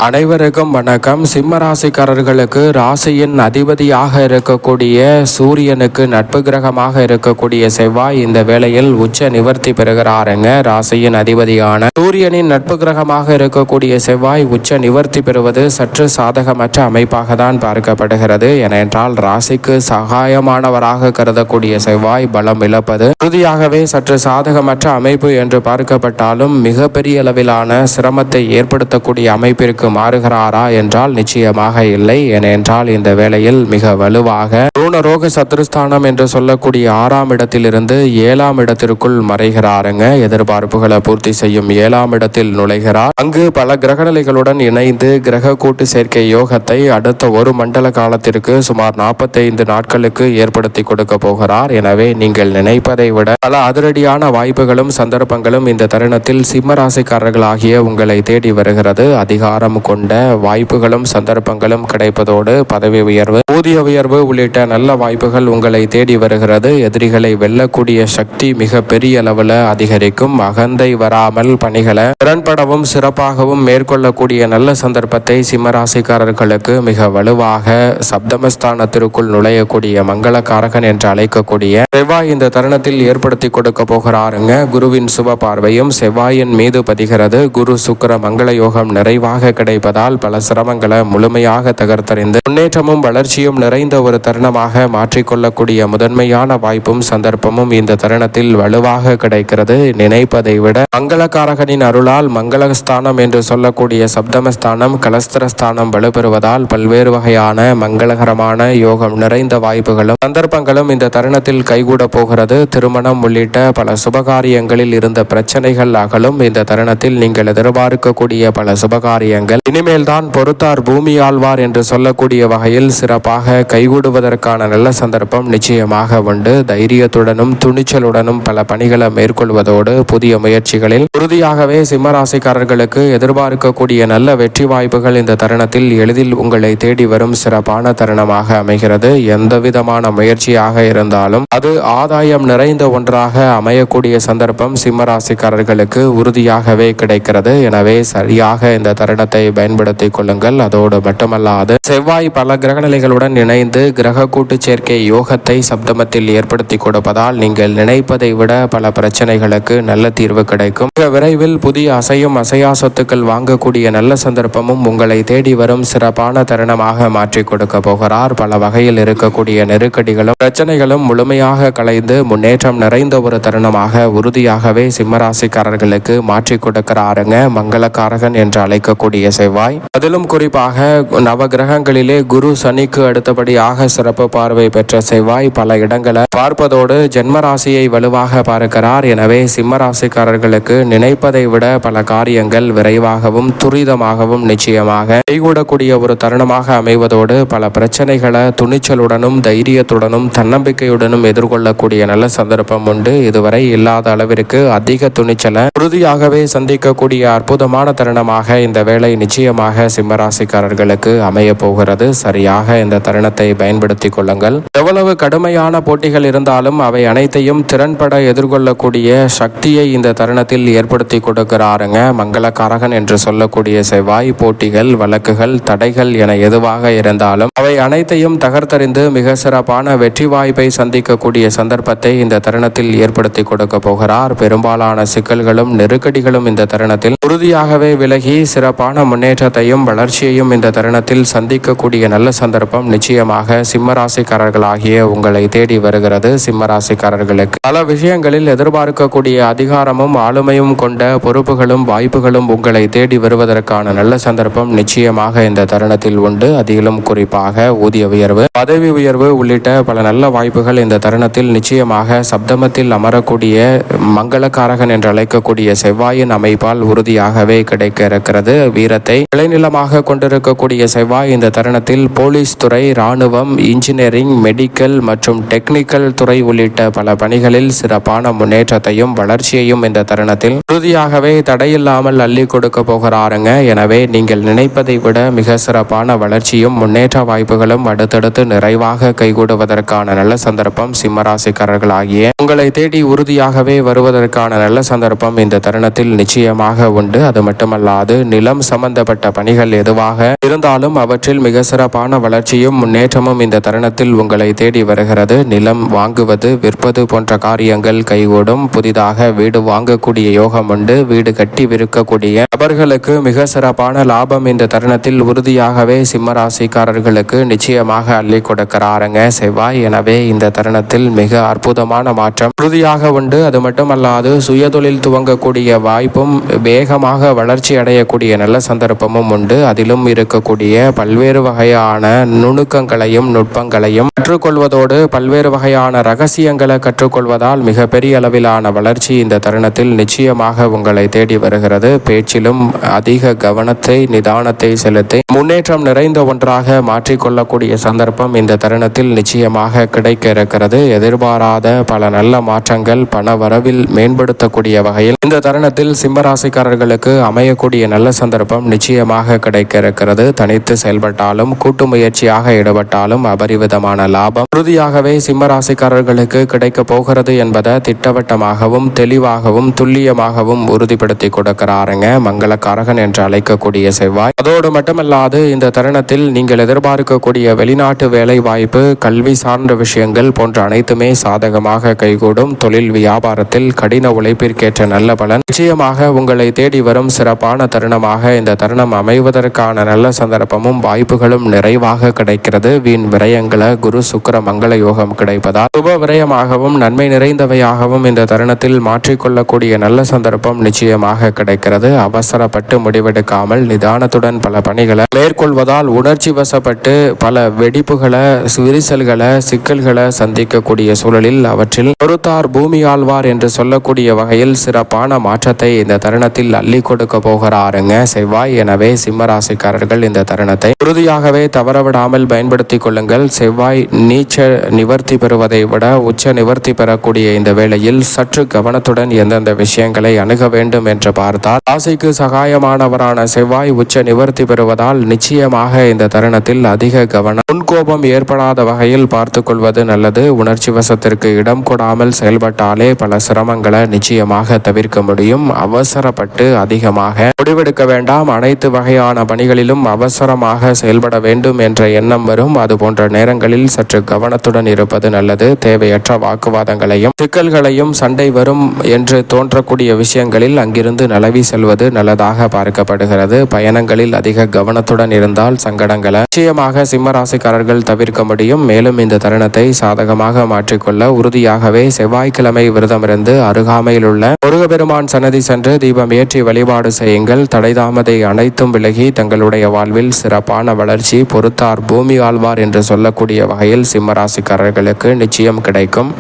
அனைவருக்கும் வணக்கம். சிம்ம ராசிக்காரர்களுக்கு ராசியின் அதிபதியாக இருக்கக்கூடிய சூரியனுக்கு நட்பு கிரகமாக இருக்கக்கூடிய செவ்வாய் இந்த வேளையில் உச்ச நிவர்த்தி பெறுகிறாருங்க. ராசியின் அதிபதியான சூரியனின் நட்பு கிரகமாக இருக்கக்கூடிய செவ்வாய் உச்ச நிவர்த்தி பெறுவது சற்று சாதகமற்ற அமைப்பாக தான் பார்க்கப்படுகிறது. ஏனென்றால் ராசிக்கு சகாயமானவராக கருதக்கூடிய செவ்வாய் பலம் இழப்பது உறுதியாகவே சற்று சாதகமற்ற அமைப்பு என்று பார்க்கப்பட்டாலும் மிகப்பெரிய அளவிலான சிரமத்தை ஏற்படுத்தக்கூடிய அமைப்பிற்கு மாறுகிறாரா என்றால் நிச்சயமாக இல்லை. ஏனென்றால் இந்த வேளையில் மிக வலுவாக ரோக சத்ருஸ்தானம் என்று சொல்லக்கூடிய 6ஆம் இடத்திலிருந்து 7ஆம் இடத்திற்குள் மறைகிறாருங்க. எதிர்பார்ப்புகளை பூர்த்தி செய்யும் 7ஆம் இடத்தில் நுழைகிறார். அங்கு பல கிரகநிலைகளுடன் இணைந்து கிரக கூட்டு சேர்க்கை யோகத்தை அடுத்த ஒரு மண்டல காலத்திற்கு சுமார் 45 நாட்களுக்கு ஏற்படுத்தி கொடுக்க போகிறார். எனவே நீங்கள் நினைப்பதை விட பல அதிரடியான வாய்ப்புகளும் சந்தர்ப்பங்களும் இந்த தருணத்தில் சிம்ம ராசிக்காரர்களாகிய உங்களை தேடி வருகிறது. அதிகாரம் கொண்ட வாய்ப்புகளும் சந்தர்ப்பங்களும் கிடைப்பதோடு பதவி உயர்வு, ஊதிய உயர்வு உள்ளிட்ட நல்ல வாய்ப்புகள் உங்களை தேடி வருகிறது. எதிரிகளை வெல்லக்கூடிய சக்தி மிக பெரிய அளவில் அதிகரிக்கும். அகந்தை வராமல் பணிகளை திறன்படவும் சிறப்பாகவும் மேற்கொள்ளக்கூடிய நல்ல சந்தர்ப்பத்தை சிம்மராசிக்காரர்களுக்கு மிக வலுவாக சப்தமஸ்தானத்திற்குள் நுழையக்கூடிய மங்களகாரகன் என்று அழைக்கக்கூடிய செவ்வாய் இந்த தருணத்தில் ஏற்படுத்தி கொடுக்க போகிறாருங்க. குருவின் சுப பார்வையும் செவ்வாயின் மீது பதிகிறது. குரு சுக்கிர மங்கள யோகம் நிறைவாக கிடைப்பதால் பல சிரமங்களை முழுமையாக தகர்த்தறிந்து முன்னேற்றமும் வளர்ச்சியும் நிறைந்த ஒரு தருணமாக மாற்றிக்கொள்ளக்கூடிய முதன்மையான வாய்ப்பும் சந்தர்ப்பமும் இந்த தருணத்தில் வலுவாக கிடைக்கிறது. நினைப்பதை விட மங்களகாரகனின் அருளால் மங்களஸ்தானம் என்று சொல்லக்கூடிய சப்தமஸ்தானம் கலஸ்திரஸ்தானம் வலுப்பெறுவதால் பல்வேறு வகையான மங்களகரமான யோகம் நிறைந்த வாய்ப்புகளும் சந்தர்ப்பங்களும் இந்த தருணத்தில் கைகூட போகிறது. திருமணம் உள்ளிட்ட பல சுபகாரியங்களில் இருந்த பிரச்சனைகள் அகலும். இந்த தருணத்தில் நீங்கள் எதிர்பார்க்கக்கூடிய பல சுபகாரியங்கள் இனிமேல் தான் பொறுத்தார் பூமி ஆழ்வார் என்று சொல்லக்கூடிய வகையில் சிறப்பாக கைகூடுவதற்கான நல்ல சந்தர்ப்பம் நிச்சயமாக உண்டு. தைரியத்துடனும் துணிச்சலுடனும் பல பணிகளை மேற்கொள்வதோடு புதிய முயற்சிகளில் உறுதியாகவே சிம்மராசிக்காரர்களுக்கு எதிர்பார்க்கக்கூடிய நல்ல வெற்றி வாய்ப்புகள் இந்த தருணத்தில் எளிதில் உங்களை தேடி வரும் சிறப்பான தருணமாக அமைகிறது. எந்த விதமான முயற்சியாக இருந்தாலும் அது ஆதாயம் நிறைந்த ஒன்றாக அமையக்கூடிய சந்தர்ப்பம் சிம்மராசிக்காரர்களுக்கு உறுதியாகவே கிடைக்கிறது. எனவே சரியாக இந்த தருணத்தை பயன்படுத்திக் கொள்ளுங்கள். அதோடு மட்டுமல்லாது செவ்வாய் பல கிரகநிலைகளுடன் இணைந்து கிரக கூட்டு சேர்க்கை யோகத்தை சப்தமத்தில் ஏற்படுத்தி கொடுப்பதால் நீங்கள் நினைப்பதை விட பல பிரச்சனைகளுக்கு நல்ல தீர்வு கிடைக்கும். மிக விரைவில் புதிய அசையும் அசையா சொத்துக்கள் வாங்கக்கூடிய நல்ல சந்தர்ப்பமும் உங்களை தேடி வரும் சிறப்பான தருணமாக மாற்றி கொடுக்க போகிறார். பல வகையில் இருக்கக்கூடிய நெருக்கடிகளும் பிரச்சனைகளும் முழுமையாக கலைந்து முன்னேற்றம் நிறைந்த ஒரு தருணமாக உறுதியாகவே சிம்மராசிக்காரர்களுக்கு மாற்றி கொடுக்கிறாருங்க மங்களகாரகன் என்று அழைக்கக்கூடிய செவ்வாய். அதிலும் குறிப்பாக நவ கிரகங்களிலே குரு சனிக்கு அடுத்தபடியாக சிறப்பு பார்வை பெற்ற செவ்வாய் பல இடங்களை பார்ப்பதோடு ஜென்மராசியை வலுவாக பார்க்கிறார். எனவே சிம்ம ராசிக்காரர்களுக்கு நினைப்பதை விட பல காரியங்கள் விரைவாகவும் துரிதமாகவும் நிச்சயமாக கைகூடக்கூடிய ஒரு தருணமாக அமைவதோடு பல பிரச்சனைகளை துணிச்சலுடனும் தைரியத்துடனும் தன்னம்பிக்கையுடனும் எதிர்கொள்ளக்கூடிய நல்ல சந்தர்ப்பம் உண்டு. இதுவரை இல்லாத அளவிற்கு அதிக துணிச்சலை உறுதியாகவே சந்திக்கக்கூடிய அற்புதமான தருணமாக இந்த வேளை நிச்சயமாக சிம்மராசிக்காரர்களுக்கு அமைய போகிறது. சரியாக இந்த தருணத்தை பயன்படுத்தி கொள்ளுங்கள். எவ்வளவு கடுமையான போட்டிகள் இருந்தாலும் அவை அனைத்தையும் திறன்பட எதிர்கொள்ளக்கூடிய சக்தியை இந்த தருணத்தில் ஏற்படுத்தி கொடுக்கிறாருங்க மங்களகாரகன் என்று சொல்லக்கூடிய செவ்வாய். போட்டிகள், வழக்குகள், தடைகள் என எதுவாக இருந்தாலும் அவை அனைத்தையும் தகர்த்தறிந்து மிக சிறப்பான வெற்றி வாய்ப்பை சந்திக்கக்கூடிய சந்தர்ப்பத்தை இந்த தருணத்தில் ஏற்படுத்தி கொடுக்க போகிறார். பெரும்பாலான சிக்கல்களும் நெருக்கடிகளும் இந்த தருணத்தில் உறுதியாகவே விலகி சிறப்பான முன்னேற்றத்தையும் வளர்ச்சியையும் இந்த தருணத்தில் சந்திக்கக்கூடிய நல்ல சந்தர்ப்பம் நிச்சயமாக சிம்மராசிக்காரர்களாகிய உங்களை தேடி வருகிறது. சிம்மராசிக்காரர்களுக்கு பல விஷயங்களில் எதிர்பார்க்கக்கூடிய அதிகாரமும் ஆளுமையும் கொண்ட பொறுப்புகளும் வாய்ப்புகளும் உங்களை தேடி வருவதற்கான நல்ல சந்தர்ப்பம் நிச்சயமாக இந்த தருணத்தில் உண்டு. அதிலும் குறிப்பாக ஊதிய உயர்வு, பதவி உயர்வு உள்ளிட்ட பல நல்ல வாய்ப்புகள் இந்த தருணத்தில் நிச்சயமாக சப்தமத்தில் அமரக்கூடிய மங்களகாரகன் என்று அழைக்கக்கூடிய செவ்வாயின் அமைப்பால் உறுதியாகவே கிடைக்க இருக்கிறது. வீரத்தை விளைநிலமாக கொண்டிருக்கக்கூடிய செவ்வாய் இந்த தருணத்தில் போலீஸ் துறை, ராணுவம், இன்ஜினியரிங் இன்ஜினியரிங், மெடிக்கல் மற்றும் டெக்னிக்கல் துறை உள்ளிட்ட பல பணிகளில் சிறப்பான முன்னேற்றத்தையும் வளர்ச்சியையும் இந்த தருணத்தில் உறுதியாகவே தடையில்லாமல் அள்ளி கொடுக்க போகிறாருங்க. எனவே நீங்கள் நினைப்பதை விட மிக சிறப்பான வளர்ச்சியும் முன்னேற்ற வாய்ப்புகளும் அடுத்தடுத்து நிறைவாக கைகூடுவதற்கான நல்ல சந்தர்ப்பம் சிம்மராசிக்காரர்களாகிய உங்களை தேடி உறுதியாகவே வருவதற்கான நல்ல சந்தர்ப்பம் இந்த தருணத்தில் நிச்சயமாக உண்டு. அது மட்டுமல்லாது நிலம் சம்பந்தப்பட்ட பணிகள் எதுவாக இருந்தாலும் அவற்றில் மிக சிறப்பான வளர்ச்சியும் முன்னேற்றமும் இந்த தருணத்தில் உங்களை தேடி வருகிறது. நிலம் வாங்குவது, விற்பது போன்ற காரியங்கள் கைகூடும். புதிதாக வீடு வாங்கக்கூடிய யோகம் உண்டு. வீடு கட்டி விற்கக்கூடிய நபர்களுக்கு மிக சிறப்பான லாபம் இந்த தருணத்தில் உறுதியாகவே சிம்மராசிக்காரர்களுக்கு நிச்சயமாக அள்ளி கொடுக்கிறாருங்க செவ்வாய். எனவே இந்த தருணத்தில் மிக அற்புதமான மாற்றம் உறுதியாக உண்டு. அது மட்டுமல்லாது சுயதொழில் துவங்கக்கூடிய வாய்ப்பும் வேகமாக வளர்ச்சி அடையக்கூடிய நல்ல சந்தர்ப்பமும் உண்டு. அதிலும் இருக்கக்கூடிய பல்வேறு வகையான நுணுக்கங்களையும் நுட்பங்களையும் கற்றுக்கொள்வதோடு பல்வேறு வகையான ரகசியங்களை கற்றுக்கொள்வதால் மிகப்பெரிய அளவிலான வளர்ச்சி இந்த தருணத்தில் நிச்சயமாக உங்களை தேடி வருகிறது. பேச்சிலும் அதிக கவனத்தை, நிதானத்தை செலுத்தி முன்னேற்றம் நிறைந்த ஒன்றாக மாற்றிக்கொள்ளக்கூடிய சந்தர்ப்பம் இந்த தருணத்தில் நிச்சயமாக கிடைக்க இருக்கிறது. எதிர்பாராத பல நல்ல மாற்றங்கள் பண வரவில் மேம்படுத்தக்கூடிய வகையில் இந்த தருணத்தில் சிம்மராசிக்காரர்களுக்கு அமையக்கூடிய நல்ல சந்தர்ப்பம் நிச்சயமாக கிடைக்க இருக்கிறது. தனித்து செயல்பட்டாலும் கூட்டு முயற்சியாக ஈடுபட்டாலும் அபரிவிதமான லாபம் உறுதியாகவே சிம்மராசிக்காரர்களுக்கு கிடைக்க போகிறது என்பதை திட்டவட்டமாகவும் தெளிவாகவும் துல்லியமாகவும் உறுதிப்படுத்தி கொடுக்கிறாருங்க மங்களக்காரகன் என்று அழைக்கக்கூடிய செவ்வாய். அதோடு மட்டுமல்லாது இந்த தருணத்தில் நீங்கள் எதிர்பார்க்கக்கூடிய வெளிநாட்டு வேலை வாய்ப்பு, கல்வி சார்ந்த விஷயங்கள் போன்ற அனைத்துமே சாதகமாக கைகூடும். தொழில் வியாபாரத்தில் கடின உழைப்பிற்கேற்ற நல்ல பலன் நிச்சயமாக உங்களை தேடி வரும் சிறப்பான தருணமாக இந்த தருணம் அமைவதற்கான நல்ல சந்தர்ப்பமும் வாய்ப்புகளும் நிறைவாக கிடைக்கிறது. வீண் விரயங்களை குரு சுக்கிர மங்கள யோகம் கிடைப்பதால் சுப விரயமாகவும் நன்மை நிறைந்தவையாகவும் இந்த தருணத்தில் மாற்றிக்கொள்ளக்கூடிய நல்ல சந்தர்ப்பம் நிச்சயமாக கிடைக்கிறது. அவசரப்பட்டு முடிவெடுக்காமல் நிதானத்துடன் பல பணிகளை மேற்கொள்வதால் உணர்ச்சி வசப்பட்டு பல வெடிப்புகளை, விரிசல்களை, சிக்கல்களை சந்திக்கக்கூடிய சூழலில் அவற்றில் பொறுத்தார் பூமி ஆழ்வார் என்று சொல்லக்கூடிய வகையில் சிறப்பான மாற்றத்தை இந்த தருணத்தில் அள்ளி கொடுக்க போகிறாருங்க செவ்வாய். எனவே சிம்மராசிக்காரர்கள் இந்த தருணத்தை உறுதியாகவே தவறவிடாமல் பயன்படுத்திக் கொள்ளுங்கள். செவ்வாய் நீச்ச நிவர்த்தி பெறுவதை விட உச்ச நிவர்த்தி பெறக்கூடிய இந்த வேளையில் சற்று கவனத்துடன் எந்தெந்த விஷயங்களை அணுக வேண்டும் என்று பார்த்தால் ராசிக்கு சகாயமானவரான செவ்வாய் உச்ச நிவர்த்தி பெறுவதால் நிச்சயமாக இந்த தருணத்தில் அதிக கவனம், முன்கோபம் ஏற்படாத வகையில் பார்த்துக் கொள்வது நல்லது. உணர்ச்சி வசத்திற்கு இடம் கொடாமல் செயல்பட்டாலே பல சிரமங்களை நிச்சயமாக தவிர்க்க முடியும். அவசரப்பட்டு அதிகமாக முடிவெடுக்க வேண்டாம். அனைத்து வகையான பணிகளிலும் அவசரமாக செயல்பட வேண்டும் என்ற எண்ணம் வரும். அது போன்ற நேரங்களில் சற்று கவனத்துடன் இருப்பது நல்லது. தேவையற்ற வாக்குவாதங்களையும் சிக்கல்களையும் சண்டை வரும் என்று தோன்றக்கூடிய விஷயங்களில் அங்கிருந்து நழுவி செல்வது நல்லதாக பார்க்கப்படுகிறது. பயணங்களில் அதிக கவனத்துடன் இருந்தால் சங்கடங்களை நிச்சயமாக சிம்மராசிக்காரர்கள் தவிர்க்க முடியும். மேலும் இந்த தருணத்தை சாதகமாக மாற்றிக்கொள்ள உறுதியாகவே செவ்வாய்க்கிழமை விரதமிருந்து அருகாமையில் உள்ள முருகப்பெருமான் சன்னதி சென்று தீபம் ஏற்றி வழிபாடு செய்யுங்கள். தடைதாமதை அனைத்தும் விலகி தங்களுடைய வாழ்வில் சிறப்பான வளர்ச்சி, பொறுத்தார் பூமி ஆழ்வார் என்று சொல்லக்கூடிய வகையில் சிம்மராசிக்காரர்களுக்கு நிச்சயம் கிடைக்கும்.